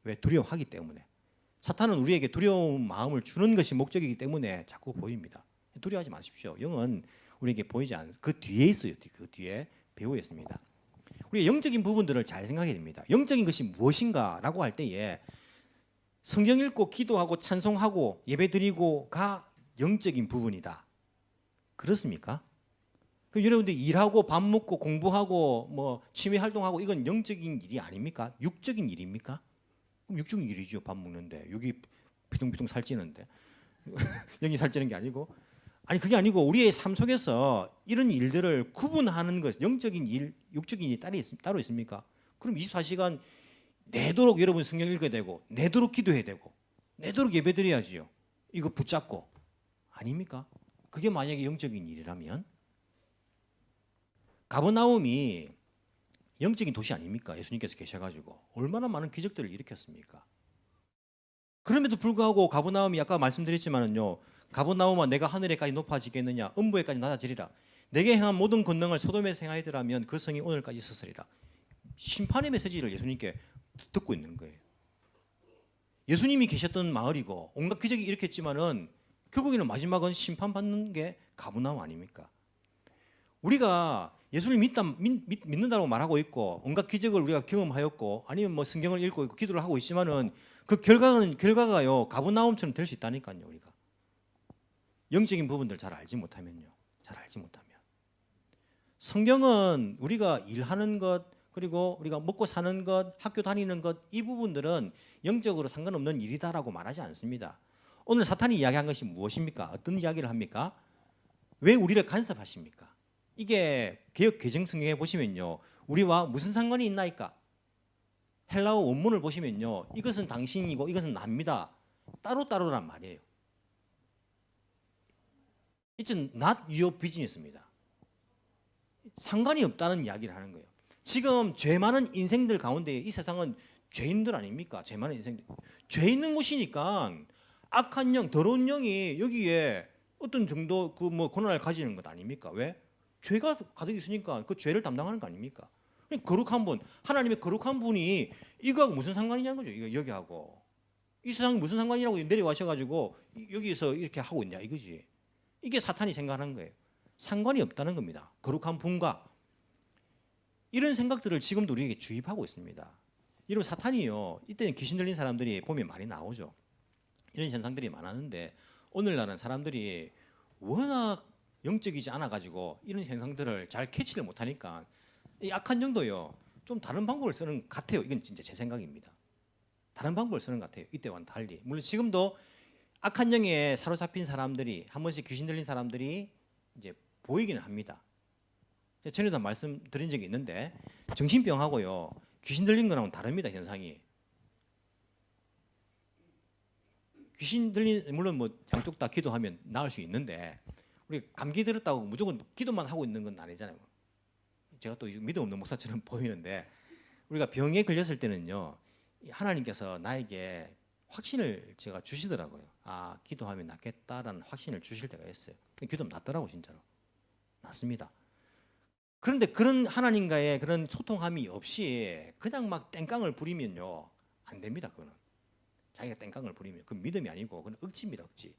왜? 두려워하기 때문에. 사탄은 우리에게 두려운 마음을 주는 것이 목적이기 때문에 자꾸 보입니다. 두려워하지 마십시오. 영은 우리에게 보이지 않아요. 그 뒤에 있어요. 그 뒤에 배후에 있습니다. 우리가 영적인 부분들을 잘 생각해야 됩니다. 영적인 것이 무엇인가라고 할 때에 성경 읽고 기도하고 찬송하고 예배드리고가 영적인 부분이다. 그렇습니까? 그럼 여러분들 일하고 밥 먹고 공부하고 뭐 취미 활동하고 이건 영적인 일이 아닙니까? 육적인 일입니까? 그럼 육적인 일이죠. 밥 먹는데 육이 피둥피둥 살찌는데 영이 살찌는 게 아니고, 아니 그게 아니고 우리의 삶 속에서 이런 일들을 구분하는 것, 영적인 일, 육적인 일이 따로 있습니까? 그럼 24시간 내도록 여러분 성경 읽어야 되고 내도록 기도해야 되고 내도록 예배드려야지요. 이거 붙잡고 아닙니까? 그게 만약에 영적인 일이라면 가버나움이 영적인 도시 아닙니까? 예수님께서 계셔가지고 얼마나 많은 기적들을 일으켰습니까? 그럼에도 불구하고 가버나움이 아까 말씀드렸지만은요, 가버나움아 내가 하늘에까지 높아지겠느냐, 음부에까지 낮아지리라. 내게 행한 모든 권능을 소돔에서 행하였더라면 그 성이 오늘까지 있었으리라. 심판의 메시지를 예수님께 듣고 있는 거예요. 예수님이 계셨던 마을이고 온갖 기적이 일으켰지만은 결국에는 마지막은 심판받는 게 가버나움 아닙니까? 우리가 예수를 믿는다고 말하고 있고 온갖 기적을 우리가 경험하였고 아니면 뭐 성경을 읽고 있고 기도를 하고 있지만은 그 결과가요 가버나움처럼 될 수 있다니까요. 우리가 영적인 부분들 잘 알지 못하면 성경은 우리가 일하는 것 그리고 우리가 먹고 사는 것, 학교 다니는 것, 이 부분들은 영적으로 상관없는 일이다라고 말하지 않습니다. 오늘 사탄이 이야기한 것이 무엇입니까? 어떤 이야기를 합니까? 왜 우리를 간섭하십니까? 이게 개역 개정 성경에 보시면요, 우리와 무슨 상관이 있나이까? 헬라어 원문을 보시면요, 이것은 당신이고 이것은 납니다. 따로따로란 말이에요. It's not your business입니다. 상관이 없다는 이야기를 하는 거예요. 지금 죄 많은 인생들 가운데 이 세상은 죄인들 아닙니까? 죄 많은 인생들. 죄 있는 곳이니까 악한 영, 더러운 영이 여기에 어떤 정도 그 뭐 고난을 가지는 것 아닙니까? 왜? 죄가 가득 있으니까 그 죄를 담당하는 거 아닙니까? 거룩한 분, 하나님의 거룩한 분이 이거하고 무슨 상관이냐는 거죠. 이거 여기하고 이 세상이 무슨 상관이라고 내려와셔가지고 여기서 이렇게 하고 있냐 이거지. 이게 사탄이 생각하는 거예요. 상관이 없다는 겁니다. 거룩한 분과 이런 생각들을 지금도 우리에게 주입하고 있습니다. 여러분 사탄이요, 이때는 귀신 들린 사람들이 보면 많이 나오죠. 이런 현상들이 많았는데 오늘날은 사람들이 워낙 영적이지 않아 가지고 이런 현상들을 잘 캐치를 못하니까 이 악한 영도요 좀 다른 방법을 쓰는 것 같아요. 이건 진짜 제 생각입니다. 다른 방법을 쓰는 것 같아요. 이때와는 달리. 물론 지금도 악한 영에 사로잡힌 사람들이 한 번씩 귀신 들린 사람들이 이제 보이기는 합니다. 전에도 말씀드린 적이 있는데 정신병하고요 귀신 들린 거랑은 다릅니다. 현상이. 귀신 들린 물론 뭐 양쪽 다 기도하면 나을 수 있는데 우리 감기 들었다고 무조건 기도만 하고 있는 건 아니잖아요. 제가 또 믿음 없는 목사처럼 보이는데 우리가 병에 걸렸을 때는요 하나님께서 나에게 확신을 제가 주시더라고요. 아 기도하면 낫겠다라는 확신을 주실 때가 있어요. 기도하면 낫더라고 진짜로. 낫습니다. 그런데 그런 하나님과의 그런 소통함이 없이 그냥 막 땡깡을 부리면요 안 됩니다. 그거는 자기가 땡깡을 부리면 그 믿음이 아니고 그건 억지입니다. 억지.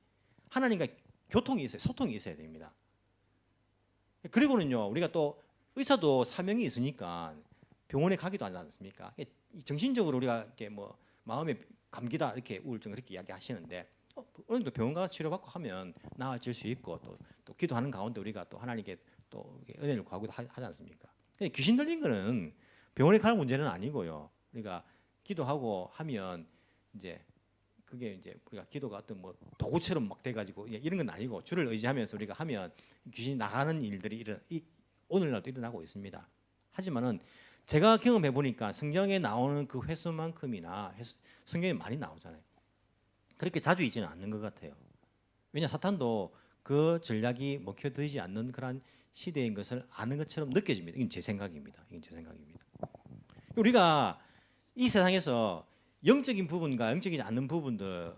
하나님과 교통이 있어요. 소통이 있어야 됩니다. 그리고는요 우리가 또 의사도 사명이 있으니까 병원에 가기도 하지 않습니까? 정신적으로 우리가 이렇게 뭐 마음에 감기다 이렇게 우울증 그렇게 이야기하시는데 어느 정도 병원 가서 치료받고 하면 나아질 수 있고 또 기도하는 가운데 우리가 또 하나님께 또 은혜를 구하기도 하지 않습니까? 귀신 들린 거는 병원에 갈 문제는 아니고요. 우리가 기도하고 하면 이제 그게 이제 우리가 기도가 어떤 뭐 도구처럼 막 돼가지고 이런 건 아니고 주를 의지하면서 우리가 하면 귀신이 나가는 일들이 오늘날도 일어나고 있습니다. 하지만은 제가 경험해 보니까 성경에 나오는 그 횟수만큼이나 성경에 많이 나오잖아요. 그렇게 자주 있지는 않는 것 같아요. 왜냐 사탄도 그 전략이 먹혀들지 않는 그런 시대인 것을 아는 것처럼 느껴집니다. 이건 제 생각입니다. 우리가 이 세상에서 영적인 부분과 영적이지 않는 부분들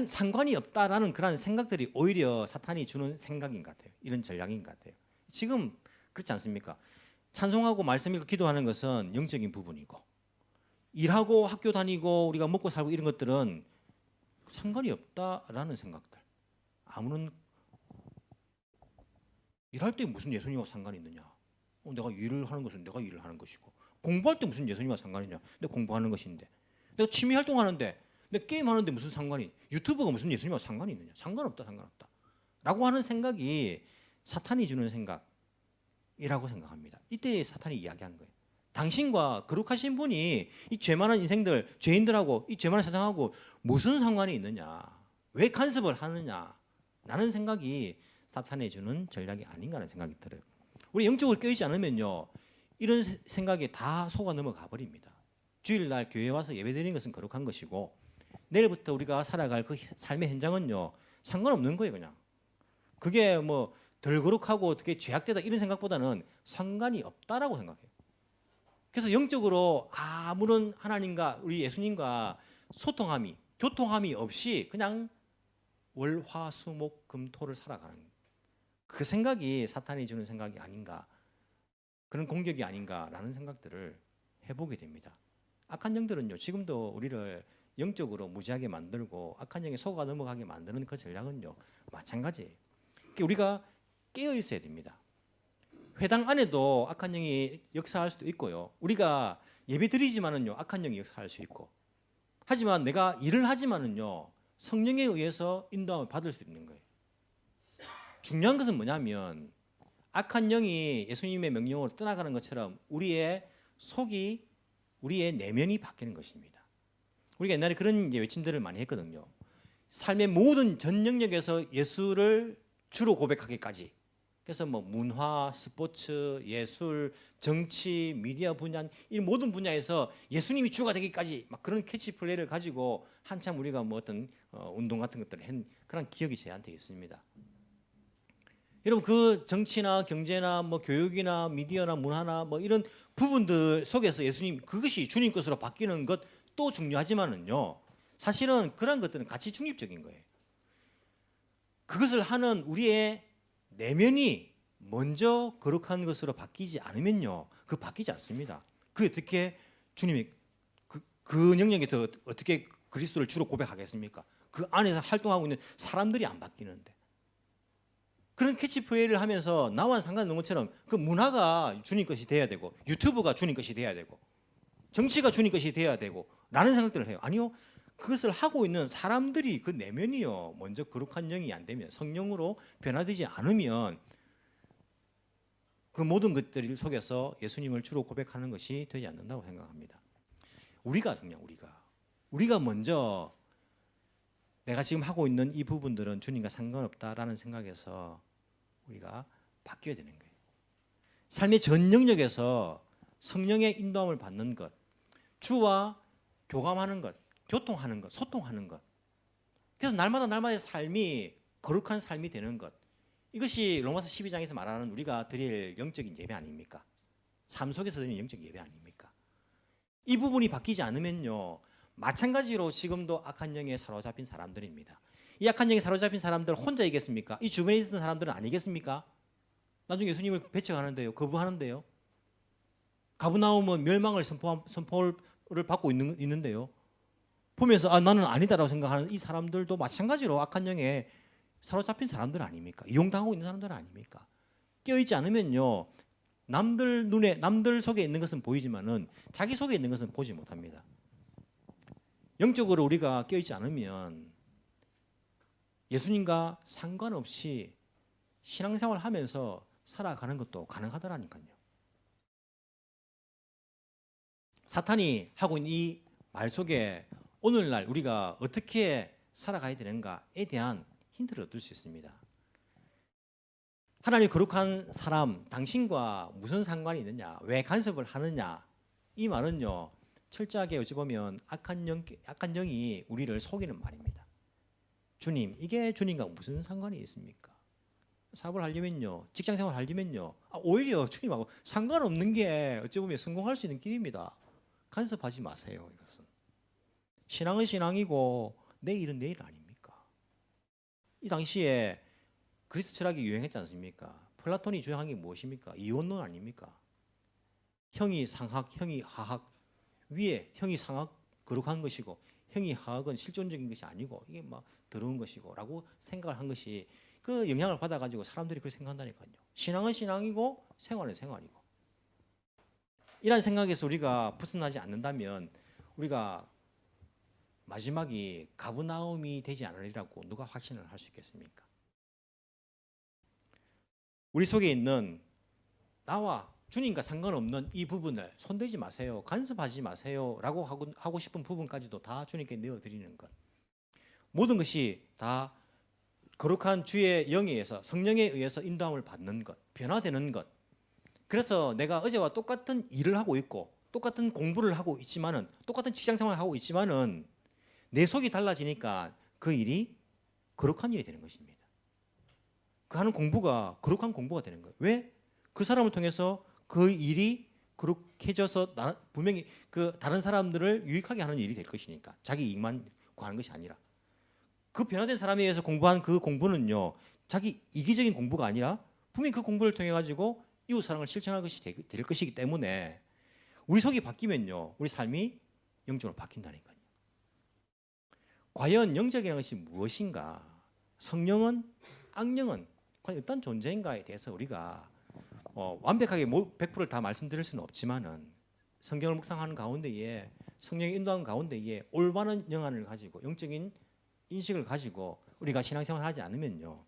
상관이 없다라는 그런 생각들이 오히려 사탄이 주는 생각인 것 같아요. 이런 전략인 것 같아요. 지금 그렇지 않습니까? 찬송하고 말씀 읽고 기도하는 것은 영적인 부분이고 일하고 학교 다니고 우리가 먹고 살고 이런 것들은 상관이 없다라는 생각들. 아무런 일할 때 무슨 예수님과 상관이 있느냐? 내가 일을 하는 것은 내가 일을 하는 것이고 공부할 때 무슨 예수님과 상관이 있냐? 내가 공부하는 것인데 내가 취미 활동하는데 내가 게임하는데 무슨 상관이 유튜브가 무슨 예수님과 상관이 있느냐? 상관없다 라고 하는 생각이 사탄이 주는 생각이라고 생각합니다. 이때 사탄이 이야기한 거예요. 당신과 거룩하신 분이 이 죄 많은 인생들 죄인들하고 이 죄 많은 세상하고 무슨 상관이 있느냐? 왜 간섭을 하느냐? 라는 생각이 사탄이 주는 전략이 아닌가 하는 생각이 들어요. 우리 영적으로 깨어있지 않으면요 이런 생각에 다 속아 넘어가 버립니다. 주일날 교회 와서 예배드리는 것은 거룩한 것이고 내일부터 우리가 살아갈 그 삶의 현장은요 상관없는 거예요. 그냥 그게 뭐 덜 거룩하고 어떻게 죄악되다 이런 생각보다는 상관이 없다라고 생각해요. 그래서 영적으로 아무런 하나님과 우리 예수님과 소통함이 교통함이 없이 그냥 월화수목금토를 살아가는 그 생각이 사탄이 주는 생각이 아닌가, 그런 공격이 아닌가라는 생각들을 해보게 됩니다. 악한 영들은요 지금도 우리를 영적으로 무지하게 만들고 악한 영에 속아 넘어가게 만드는 그 전략은요 마찬가지예요. 우리가 깨어 있어야 됩니다. 회당 안에도 악한 영이 역사할 수도 있고요. 우리가 예배 드리지만은요 악한 영이 역사할 수 있고, 하지만 내가 일을 하지만은요 성령에 의해서 인도함을 받을 수 있는 거예요. 중요한 것은 뭐냐면 악한 영이 예수님의 명령으로 떠나가는 것처럼 우리의 속이, 우리의 내면이 바뀌는 것입니다. 우리가 옛날에 그런 이제 외침들을 많이 했거든요. 삶의 모든 전 영역에서 예수를 주로 고백하기까지. 그래서 뭐 문화, 스포츠, 예술, 정치, 미디어 분야 이 모든 분야에서 예수님이 주가 되기까지 막 그런 캐치플레이를 가지고 한참 우리가 뭐 어떤 운동 같은 것들을 한 그런 기억이 저한테 있습니다. 여러분 그 정치나 경제나 뭐 교육이나 미디어나 문화나 뭐 이런 부분들 속에서 예수님 그것이 주님 것으로 바뀌는 것도 중요하지만은요 사실은 그런 것들은 가치 중립적인 거예요. 그것을 하는 우리의 내면이 먼저 거룩한 것으로 바뀌지 않으면요 그 바뀌지 않습니다. 그 어떻게 주님이 그 영역에서 어떻게 그리스도를 주로 고백하겠습니까? 그 안에서 활동하고 있는 사람들이 안 바뀌는데. 그런 캐치프레이를 하면서 나와 상관없는 것처럼 그 문화가 주님 것이 돼야 되고 유튜브가 주님 것이 돼야 되고 정치가 주님 것이 돼야 되고 라는 생각들을 해요. 아니요, 그것을 하고 있는 사람들이 그 내면이요 먼저 거룩한 영이 안 되면 성령으로 변화되지 않으면 그 모든 것들 속에서 예수님을 주로 고백하는 것이 되지 않는다고 생각합니다. 우리가 그냥 우리가 먼저 내가 지금 하고 있는 이 부분들은 주님과 상관없다라는 생각에서 우리가 바뀌어야 되는 거예요. 삶의 전 영역에서 성령의 인도함을 받는 것, 주와 교감하는 것, 교통하는 것, 소통하는 것. 그래서 날마다의 삶이 거룩한 삶이 되는 것. 이것이 로마서 12장에서 말하는 우리가 드릴 영적인 예배 아닙니까? 삶 속에서 드리는 영적 예배 아닙니까? 이 부분이 바뀌지 않으면요, 마찬가지로 지금도 악한 영에 사로잡힌 사람들입니다. 이 악한 영에 사로잡힌 사람들 혼자이겠습니까? 이 주변에 있던 사람들은 아니겠습니까? 나중에 예수님을 배척하는데요, 거부하는데요, 가브나움은 멸망을 선포를 받고 있는데요, 보면서 나는 아니다라고 생각하는 이 사람들도 마찬가지로 악한 영에 사로잡힌 사람들 아닙니까? 이용당하고 있는 사람들 아닙니까? 깨어있지 않으면요, 남들 속에 있는 것은 보이지만은 자기 속에 있는 것은 보지 못합니다. 영적으로 우리가 깨어있지 않으면 예수님과 상관없이 신앙생활을 하면서 살아가는 것도 가능하더라니까요. 사탄이 하고 있는 이 말 속에 오늘날 우리가 어떻게 살아가야 되는가에 대한 힌트를 얻을 수 있습니다. 하나님 거룩한 사람, 당신과 무슨 상관이 있느냐, 왜 간섭을 하느냐, 이 말은요 철저하게 어찌 보면 악한 영이 우리를 속이는 말입니다. 주님, 이게 주님과 무슨 상관이 있습니까? 사업을 하려면요, 직장생활 하려면요, 오히려 주님하고 상관없는 게 어찌 보면 성공할 수 있는 길입니다. 간섭하지 마세요. 이것은 신앙은 신앙이고 내일은 내일 아닙니까? 이 당시에 그리스 철학이 유행했지 않습니까? 플라톤이 주장한 게 무엇입니까? 이원론 아닙니까? 형이 상학, 형이 하학, 위에 형이 상학 거룩한 것이고 형이 하학은 실존적인 것이 아니고 이게 막 더러운 것이고 라고 생각을 한 것이 그 영향을 받아가지고 사람들이 그렇게 생각한다니까요. 신앙은 신앙이고 생활은 생활이고, 이런 생각에서 우리가 벗어나지 않는다면 우리가 마지막이 가브나움이 되지 않으리라고 누가 확신을 할 수 있겠습니까? 우리 속에 있는 나와 주님과 상관없는 이 부분을 손대지 마세요, 간섭하지 마세요 라고 하고 싶은 부분까지도 다 주님께 내어드리는 것, 모든 것이 다 거룩한 주의 영에 의해서, 성령에 의해서 인도함을 받는 것, 변화되는 것. 그래서 내가 어제와 똑같은 일을 하고 있고 똑같은 공부를 하고 있지만은, 똑같은 직장생활을 하고 있지만은 내 속이 달라지니까 그 일이 거룩한 일이 되는 것입니다. 그 하는 공부가 거룩한 공부가 되는 거예요. 왜? 그 사람을 통해서 그 일이 거룩해져서 분명히 그 다른 사람들을 유익하게 하는 일이 될 것이니까, 자기 이익만 구하는 것이 아니라. 그 변화된 사람에 의해서 공부한 그 공부는요, 자기 이기적인 공부가 아니라 분명히 그 공부를 통해 가지고 이웃 사랑을 실천할 것이 될 것이기 때문에 우리 속이 바뀌면요, 우리 삶이 영적으로 바뀐다니까요. 과연 영적이라는 것이 무엇인가? 성령은, 악령은 과연 어떤 존재인가에 대해서 우리가 완벽하게 100%를 다 말씀드릴 수는 없지만은 성경을 묵상하는 가운데에, 성령의 인도하는 가운데에 올바른 영안을 가지고 영적인 인식을 가지고 우리가 신앙생활을 하지 않으면요,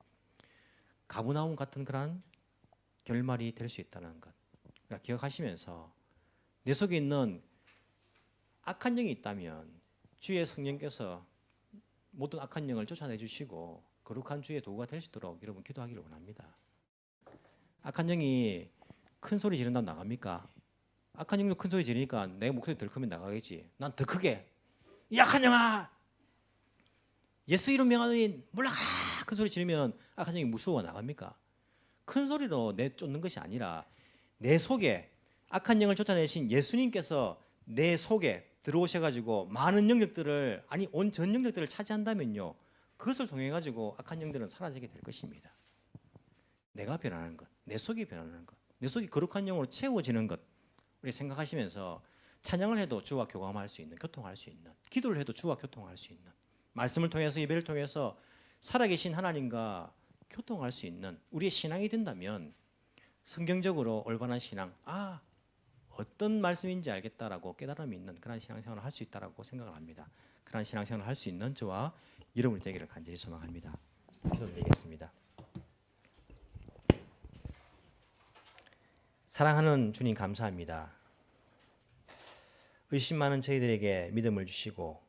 가브나움 같은 그런 결말이 될 수 있다는 것 우리가 기억하시면서, 내 속에 있는 악한 영이 있다면 주의 성령께서 모든 악한 영을 쫓아내 주시고 거룩한 주의 도구가 될 수 있도록 여러분 기도하기를 원합니다. 악한 영이 큰 소리 지른다면 나갑니까? 악한 영도 큰 소리 지르니까 내 목소리 덜 크면 나가겠지. 난 더 크게, 이 악한 영아, 예수 이름 명하노니 물러가라, 큰 소리 지르면 악한 영이 무서워 나갑니까? 큰 소리로 내쫓는 것이 아니라 내 속에 악한 영을 쫓아내신 예수님께서 내 속에 들어오셔가지고 많은 영역들을, 아니 온 전 영역들을 차지한다면요, 그것을 통해 가지고 악한 영들은 사라지게 될 것입니다. 내가 변하는 것, 내 속이 변하는 것, 내 속이 거룩한 영으로 채워지는 것, 우리 생각하시면서 찬양을 해도 주와 교감할 수 있는, 교통할 수 있는, 기도를 해도 주와 교통할 수 있는, 말씀을 통해서, 예배를 통해서 살아계신 하나님과 교통할 수 있는 우리의 신앙이 된다면 성경적으로 올바른 신앙, 어떤 말씀인지 알겠다라고 깨달음이 있는 그런 신앙생활을 할 수 있다라고 생각을 합니다. 그런 신앙생활을 할 수 있는 저와 여러분이 되기를 간절히 소망합니다. 기도드리겠습니다. 사랑하는 주님 감사합니다. 의심 많은 저희들에게 믿음을 주시고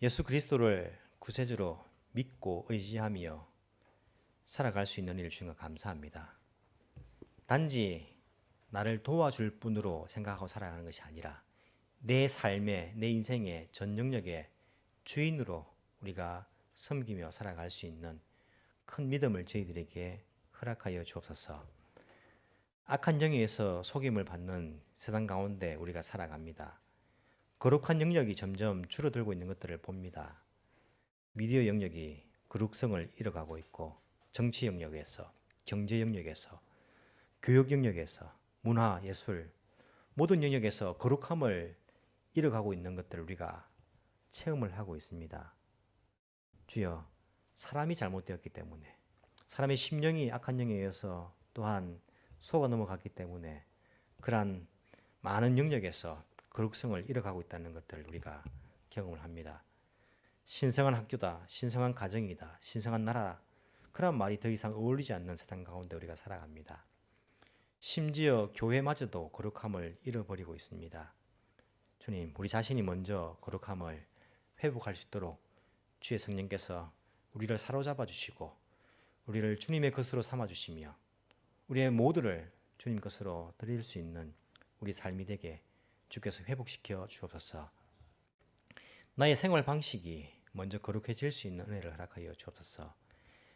예수 그리스도를 구세주로 믿고 의지하며 살아갈 수 있는 일을 주신 것 감사합니다. 단지 나를 도와줄 분으로 생각하고 살아가는 것이 아니라 내 삶의, 내 인생의 전 영역의 주인으로 우리가 섬기며 살아갈 수 있는 큰 믿음을 저희들에게 허락하여 주옵소서. 악한 영역에서 속임을 받는 세상 가운데 우리가 살아갑니다. 거룩한 영역이 점점 줄어들고 있는 것들을 봅니다. 미디어 영역이 거룩성을 잃어가고 있고 정치 영역에서, 경제 영역에서, 교육 영역에서, 문화, 예술 모든 영역에서 거룩함을 잃어가고 있는 것들을 우리가 체험을 하고 있습니다. 주여, 사람이 잘못되었기 때문에 사람의 심령이 악한 영역에서 또한 속아 넘어갔기 때문에 그러한 많은 영역에서 거룩성을 잃어가고 있다는 것들을 우리가 경험을 합니다. 신성한 학교다, 신성한 가정이다, 신성한 나라 그런 말이 더 이상 어울리지 않는 세상 가운데 우리가 살아갑니다. 심지어 교회마저도 거룩함을 잃어버리고 있습니다. 주님, 우리 자신이 먼저 거룩함을 회복할 수 있도록 주의 성령께서 우리를 사로잡아 주시고 우리를 주님의 것으로 삼아 주시며 우리의 모두를 주님 것으로 드릴 수 있는 우리 삶이 되게 주께서 회복시켜 주옵소서. 나의 생활 방식이 먼저 거룩해질 수 있는 은혜를 허락하여 주옵소서.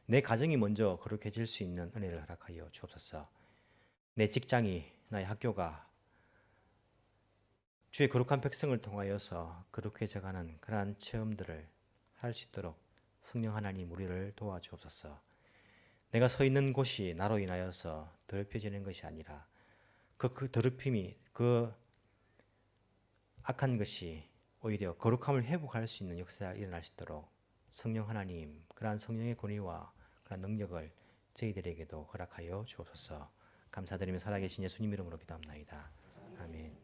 내 가정이 먼저 거룩해질 수 있는 은혜를 허락하여 주옵소서. 내 직장이, 나의 학교가 주의 거룩한 백성을 통하여서 거룩해져가는 그러한 체험들을 할 수 있도록 성령 하나님 우리를 도와주옵소서. 내가 서 있는 곳이 나로 인하여서 더럽혀지는 것이 아니라 그 더럽힘이, 그 악한 것이 오히려 거룩함을 회복할 수 있는 역사가 일어날 수 있도록 성령 하나님, 그러한 성령의 권위와 그러한 능력을 저희들에게도 허락하여 주옵소서. 감사드리며 살아계신 예수님 이름으로 기도합나이다. 아멘.